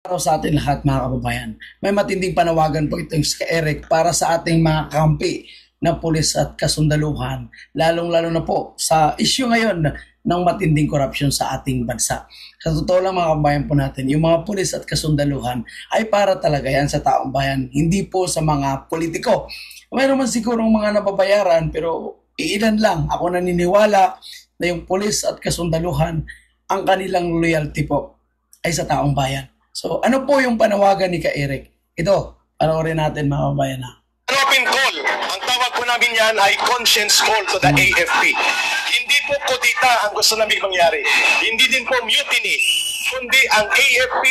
Araw sa atin lahat mga kababayan. May matinding panawagan po ito kay Eric para sa ating mga kampi na pulis at kasundaluhan, lalong-lalo na po sa issue ngayon ng matinding korupsyon sa ating bansa. Sa totoo lang mga kababayan po natin, yung mga pulis at kasundaluhan ay para talaga yan sa taong bayan, hindi po sa mga politiko. Mayroon man siguro mga nababayaran pero iilan lang. Ako naniniwala na yung pulis at kasundaluhan, ang kanilang loyalty po ay sa taong bayan. So, ano po yung panawagan ni Ka Eric? Ito, panoorin natin mga kababayan na. An open call. Ang tawag po namin yan ay conscience call to the AFP. Hindi po kudita ang gusto namin mangyari. Hindi din po mutiny. Kundi ang AFP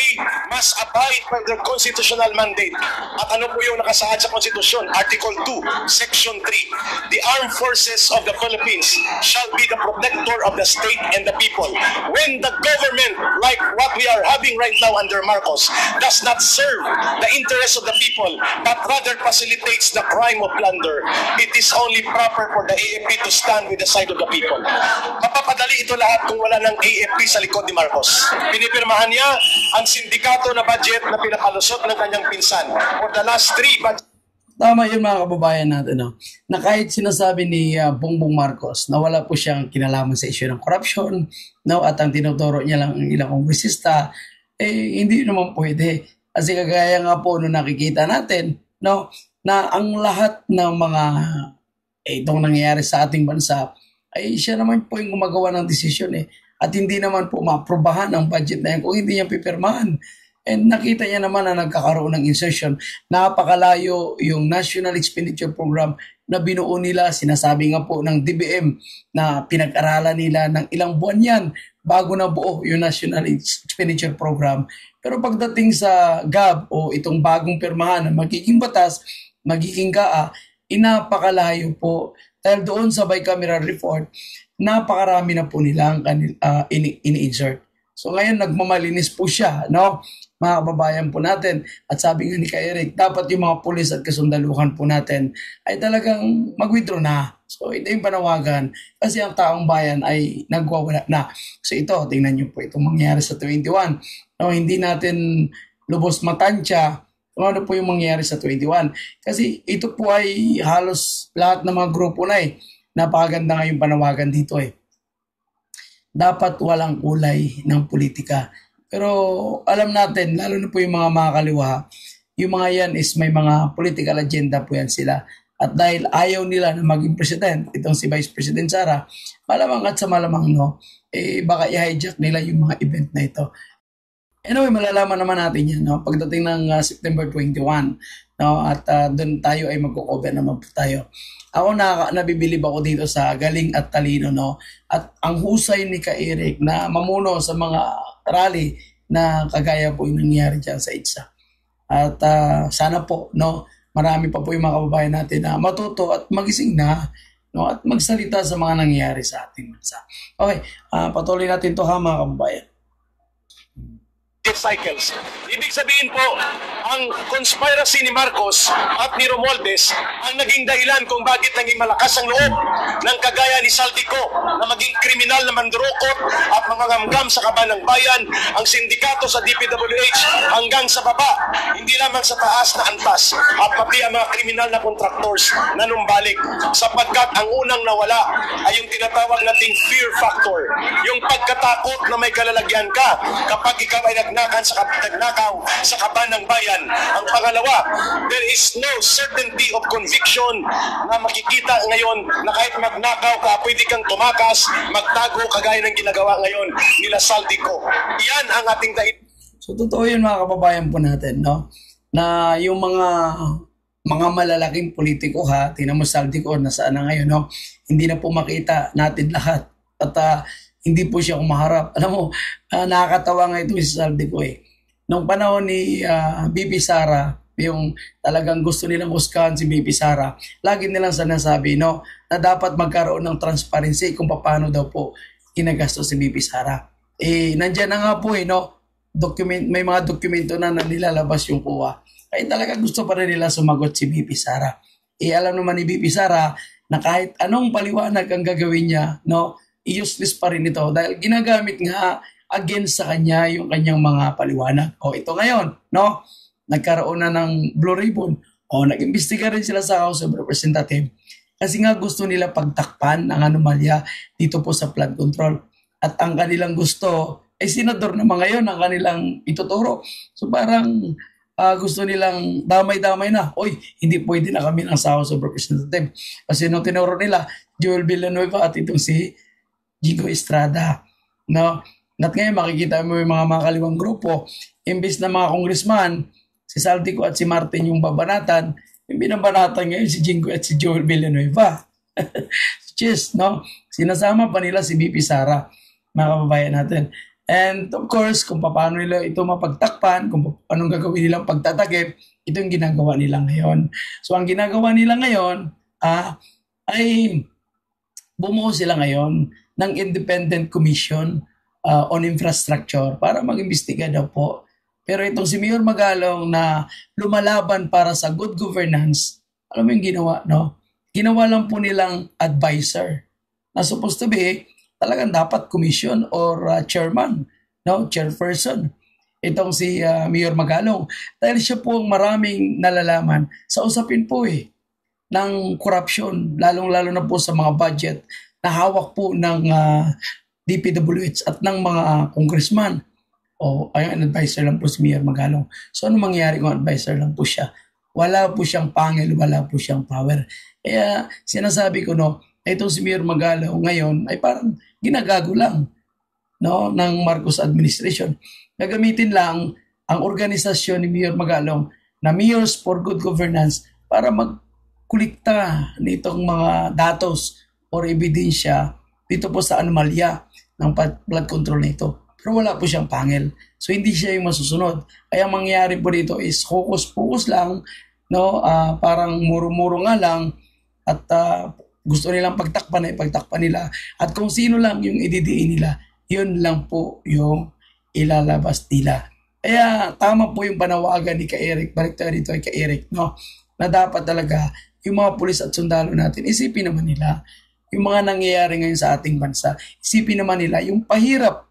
must abide by their constitutional mandate. At ano po yung nakasaad sa konstitusyon? Article 2, Section 3. The armed forces of the Philippines shall be the protector of the state and the people. When the government, like what we are having right now under Marcos, does not serve the interests of the people, but rather facilitates the crime of plunder, it is only proper for the AFP to stand with the side of the people. Mapapadali ito lahat kung wala ng AFP sa likod ni Marcos. Pinipirmahan niya ang sindikato na budget na pinapalusot ng kanyang pinsan. For the last 3 budget. Tama yun mga kababayan natin, no? Na kahit sinasabi ni Bongbong Marcos na wala po siyang kinalaman sa issue ng corruption, no? At ang tinuturo niya lang ang ilang kongresista, hindi naman pwede. Kasi kagaya nga po nung nakikita natin, no? Na ang lahat ng mga itong nangyayari sa ating bansa, ay siya naman po yung gumagawa ng desisyon At hindi naman po maaprobahan ang budget na yan kung hindi niya pipirmahan. And nakita niya naman na nagkakaroon ng insertion. Napakalayo yung National Expenditure Program na binuo nila. Sinasabi nga po ng DBM na pinag-aralan nila ng ilang buwan yan bago na buo yung National Expenditure Program. Pero pagdating sa GAB o itong bagong pirmahan na magiging batas, magiging GAA, napakalayo po. Dahil doon sa bicameral report, napakarami na po nilang ini-insert. So ngayon nagmamalinis po siya, no? Mga kababayan po natin. At sabi nga ni Ka Eric, dapat yung mga pulis at kasundaluhan po natin ay talagang mag-withdraw na. So ito yung panawagan kasi ang taong bayan ay nagwawala na. So ito, tingnan niyo po itong mangyayari sa 21. No, hindi natin lubos matansya kung ano po yung mangyayari sa 21. Kasi ito po ay halos lahat ng mga grupo na Napakaganda nga yung panawagan dito Dapat walang kulay ng politika. Pero alam natin, lalo na po yung mga makakaliwa, yung mga yan is may mga political agenda po yan sila. At dahil ayaw nila na maging president, itong si Vice President Sara, malamang at sa malamang baka i-hijack nila yung mga event na ito. Anyway, malalaman naman natin yan pagdating ng September 21. At doon tayo ay magko-cover naman po tayo. Ako nabibilib ako dito sa galing at talino. At ang husay ni Ka Eric na mamuno sa mga rally na kagaya po yung nangyari dyan sa IDSA. At sana po, marami pa po yung mga kababayan natin na matuto at magising na at magsalita sa mga nangyayari sa ating bansa. Okay, patuloy natin to mga kababayan. Cycles. Ibig sabihin po, ang conspiracy ni Marcos at ni Romualdez ang naging dahilan kung bakit naging malakas ang loob ng kagaya ni Saldico na maging kriminal na mandurukot at mangangamgam sa kaban ng bayan, ang sindikato sa DPWH hanggang sa baba, hindi lamang sa taas na antas at pati ang mga kriminal na contractors na numbalik sapagkat ang unang nawala ay yung tinatawag nating fear factor, yung pagkatakot na may kalalagyan ka kapag ikaw ay nagnakaw sa kaban ng bayan. Ang pangalawa, there is no certainty of conviction na makikita ngayon na kahit magnakaw ka, pwede kang tumakas, magtago kagaya ng ginagawa ngayon nila Saldico. Yan ang ating dahilan. So totoo yun mga kababayan po natin, na yung mga malalaking politiko tingnan mo Saldico, nasaan na ngayon, hindi na po makita natin lahat. At hindi po siya kumaharap. Alam mo, nakakatawa nga ito si Saldico Nung panahon ni BP Sara, yung talagang gusto nilang huskahan si BP Sara, lagi nilang sinasabi na dapat magkaroon ng transparency kung paano daw po ginagastos si BP Sara. Nandiyan na nga po may mga dokumento na nilalabas yung kuha. Kaya talaga gusto pa rin nila sumagot si BP Sara. Alam naman ni BP Sara na kahit anong paliwanag ang gagawin niya, useless pa rin ito dahil ginagamit nga against sa kanya yung kanyang mga paliwanag. O ito ngayon, no? Nagkaroon na ng Blue Ribbon. O nag-imbestiga rin sila sa House of Representatives kasi nga gusto nila pagtakpan ang anomalya dito po sa flood control. At ang kanilang gusto ay senador naman ngayon ang kanilang ituturo. So parang gusto nilang damay-damay na. Oy, hindi pwede na kami ng House of Representatives. Kasi nung tinuro nila, Joel Villanueva at itong si Jigo Estrada. No? At ngayon makikita mo yung mga makaliwang grupo, imbis na mga congressman, si Saldico at si Martin yung babanatan, yung binabanatan ngayon si Jingo at si Joel Villanueva. Cheers, no? Sinasama pa nila si BP Sara, mga kababayan natin. And of course, kung paano nila ito mapagtakpan, kung anong gagawin nilang pagtatakip, ito yung ginagawa nila ngayon. So ang ginagawa nila ngayon ay bumuo sila ngayon ng Independent Commission on Infrastructure para mag-imbestiga daw po. Pero itong si Mayor Magalong na lumalaban para sa good governance, alam mo yung ginawa, no? Ginawa lang po nilang advisor na supposed to be talagang dapat commission or chairman, no? Chairperson. Itong si Mayor Magalong. Dahil siya po ang maraming nalalaman sa usapin po ng corruption, lalong-lalo na po sa mga budget na hawak po ng DPWH at ng mga congressman. O ayun, advisor lang po si Mayor Magalong. So ano mangyayari kung advisor lang po siya? Wala po siyang pangil, wala po siyang power. Kaya sinasabi ko, no, itong si Mayor Magalong ngayon ay parang ginagago lang, no, ng Marcos administration. Gagamitin lang ang organisasyon ni Mayor Magalong na Mayors for Good Governance para magkulikta nitong mga datos or ebidensya dito po sa anomalya ng flood control nito. Pero wala po siyang pangil. So hindi siya yung masusunod. Kaya mangyayari po dito is focus lang, no, parang muro-muro nga lang at gusto nilang pagtakpan nila. At kung sino lang yung ididiin nila, yun lang po yung ilalabas nila. Kaya tama po yung panawagan ni Ka-Eric, balik tayo dito kay Ka-Eric, no, na dapat talaga yung mga pulis at sundalo natin, isipin naman nila yung mga nangyayari ngayon sa ating bansa. Isipin naman nila yung pahirap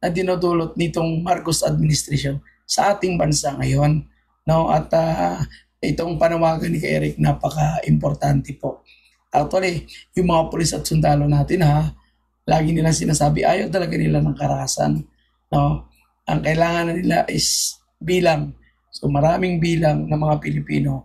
na dinudulot nitong Marcos administration sa ating bansa ngayon, no? At itong panawagan ni Ka-Eric napaka-importante po. Actually, yung mga pulis at sundalo natin lagi nilang sinasabi ayaw talaga nila ng karahasan, no? Ang kailangan nila is bilang. So maraming bilang ng mga Pilipino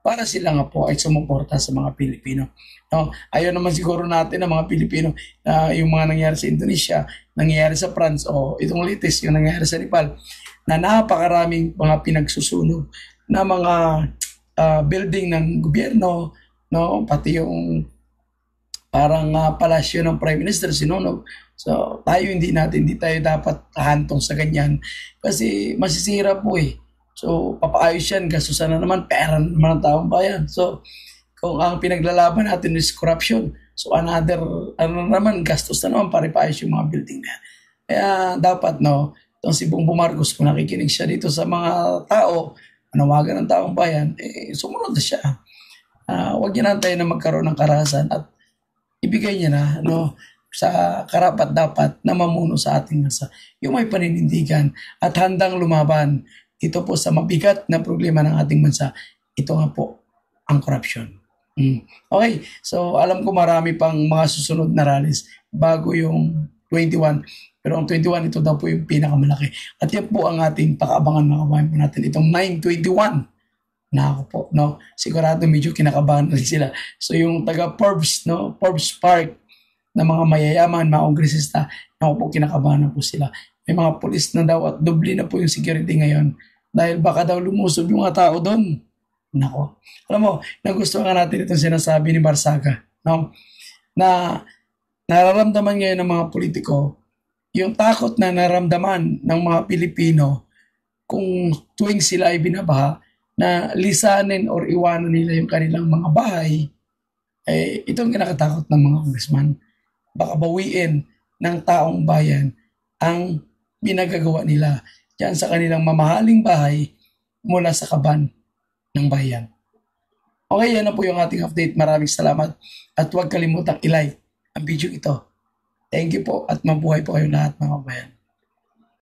para sila nga po ay sumuporta sa mga Pilipino. No? Ayaw naman siguro natin ng mga Pilipino na yung mga nangyari sa Indonesia, nangyari sa France, o itong latest, yung nangyari sa Nepal, na napakaraming mga pinagsusunog na mga building ng gobyerno, no? Pati yung parang palasyo ng Prime Minister sinunog. So tayo hindi tayo dapat hantong sa ganyan kasi masisira po So, papaayos yan, gastusan na naman, pera naman ng taong bayan. So, kung ang pinaglalaban natin is corruption, so another, naman, gastos na naman para ipaayos yung mga building na. Kaya dapat, no, itong si Bongbong Marcos, kung nakikinig siya dito sa mga tao, manawagan ng taong bayan, sumunod na siya. Huwag niya natin na magkaroon ng karahasan at ibigay niya na, no, sa karapat-dapat na mamuno sa ating bansa. Yung may paninindigan at handang lumaban ito po sa mabigat na problema ng ating bansa, ito nga po ang corruption. Okay, so alam ko marami pang mga susunod na rallies bago yung 21. Pero ang 21, ito daw po yung pinakamalaki. At yan po ang ating pakaabangan mga kabayan po natin. Itong 9/21. Na ako po, no? Sigurado medyo kinakabahan rin sila. So yung taga-Forbes, no? Forbes Park na mga mayayaman, mga kongresista, ako po kinakabahan na po sila. May mga pulis na daw at doble na po yung security ngayon. Dahil baka daw lumusob yung mga tao doon. Nako. Alam mo, nagustuhan natin itong sinasabi ni Barsaga, no? Na nararamdaman ngayon ng mga politiko yung takot na naramdaman ng mga Pilipino kung tuwing sila ay binabaha na lisanin or iwanan nila yung kanilang mga bahay, itong kinakatakot ng mga congressman. Baka bawiin ng taong bayan ang pinagagawa nila diyan sa kanilang mamahaling bahay mula sa kaban ng bayan. Okay, yan na po yung ating update. Maraming salamat at huwag kalimutang i-like ang video ito. Thank you po at mabuhay po kayo lahat mga bayan.